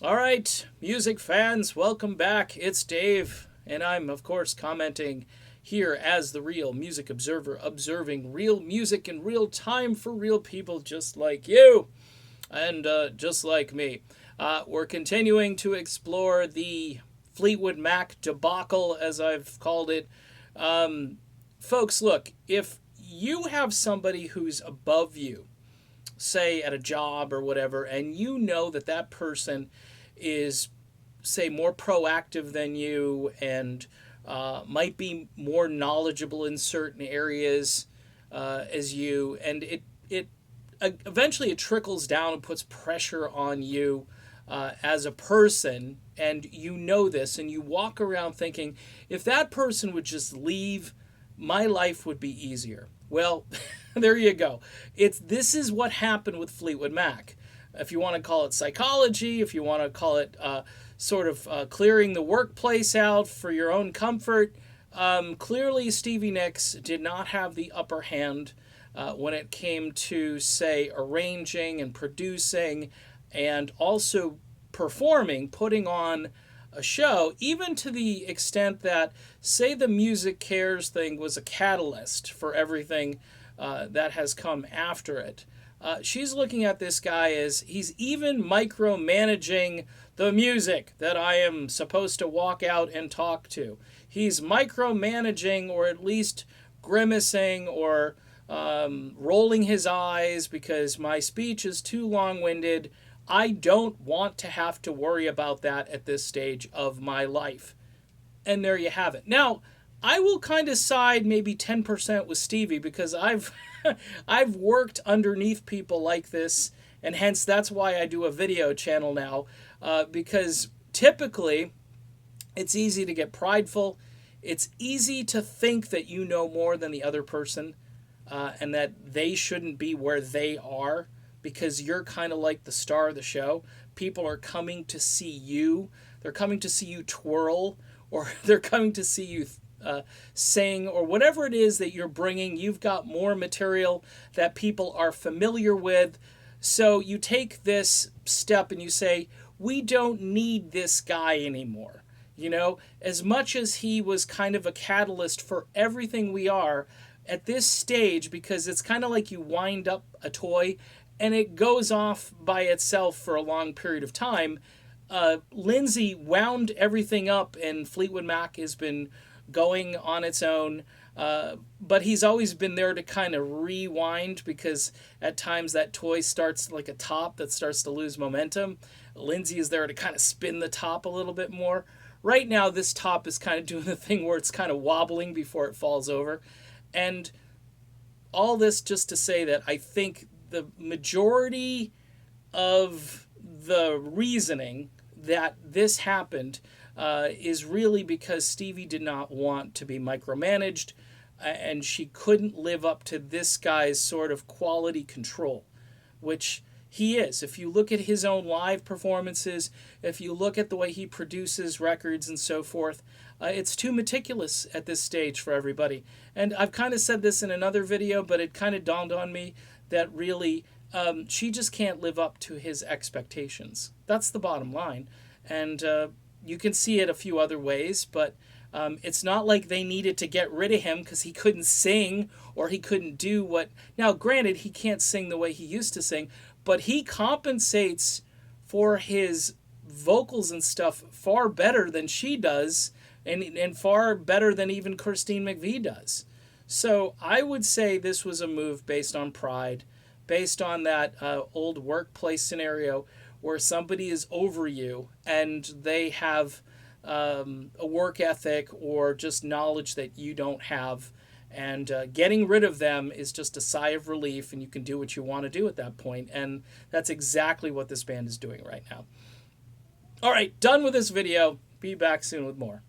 All right, music fans, welcome back. It's Dave, and I'm, of course, commenting here as the real music observer, observing real music in real time for real people just like you and just like me. We're continuing to explore the Fleetwood Mac debacle, as I've called it. Folks, look, if you have somebody who's above you, say at a job or whatever, and you know that that person is, say, more proactive than you and might be more knowledgeable in certain areas as you, and it eventually it trickles down and puts pressure on you as a person, and you know this, and you walk around thinking, if that person would just leave, my life would be easier. Well, there you go. This is what happened with Fleetwood Mac. If you want to call it psychology, if you want to call it clearing the workplace out for your own comfort, clearly Stevie Nicks did not have the upper hand when it came to, say, arranging and producing and also performing, putting on a show, even to the extent that, say, the Music Cares thing was a catalyst for everything that has come after it. She's looking at this guy as he's even micromanaging the music that I am supposed to walk out and talk to. He's micromanaging, or at least grimacing or rolling his eyes because my speech is too long-winded. I don't want to have to worry about that at this stage of my life. And there you have it. Now, I will kind of side maybe 10% with Stevie because I've I've worked underneath people like this, and hence that's why I do a video channel now, because typically it's easy to get prideful. It's easy to think that you know more than the other person and that they shouldn't be where they are because you're kind of like the star of the show. People are coming to see you. They're coming to see you twirl, or they're coming to see you sing, or whatever it is that you're bringing. You've got more material that people are familiar with. So you take this step and you say, we don't need this guy anymore. You know, as much as he was kind of a catalyst for everything we are at this stage, because it's kind of like you wind up a toy and it goes off by itself for a long period of time. Lindsey wound everything up, and Fleetwood Mac has been going on its own. But he's always been there to kind of rewind, because at times that toy starts like a top that starts to lose momentum. Lindsey is there to kind of spin the top a little bit more. Right now, this top is kind of doing the thing where it's kind of wobbling before it falls over. And all this just to say that I think the majority of the reasoning that this happened is really because Stevie did not want to be micromanaged, and she couldn't live up to this guy's sort of quality control, which he is. If you look at his own live performances, if you look at the way he produces records and so forth, it's too meticulous at this stage for everybody. And I've kind of said this in another video, but it kind of dawned on me that really she just can't live up to his expectations. That's the bottom line. And you can see it a few other ways, but it's not like they needed to get rid of him because he couldn't sing or he couldn't do what... Now, granted, he can't sing the way he used to sing, but he compensates for his vocals and stuff far better than she does, and far better than even Christine McVie does. So I would say this was a move based on pride, based on that old workplace scenario where somebody is over you and they have a work ethic or just knowledge that you don't have. And getting rid of them is just a sigh of relief, and you can do what you want to do at that point. And that's exactly what this band is doing right now. All right, done with this video. Be back soon with more.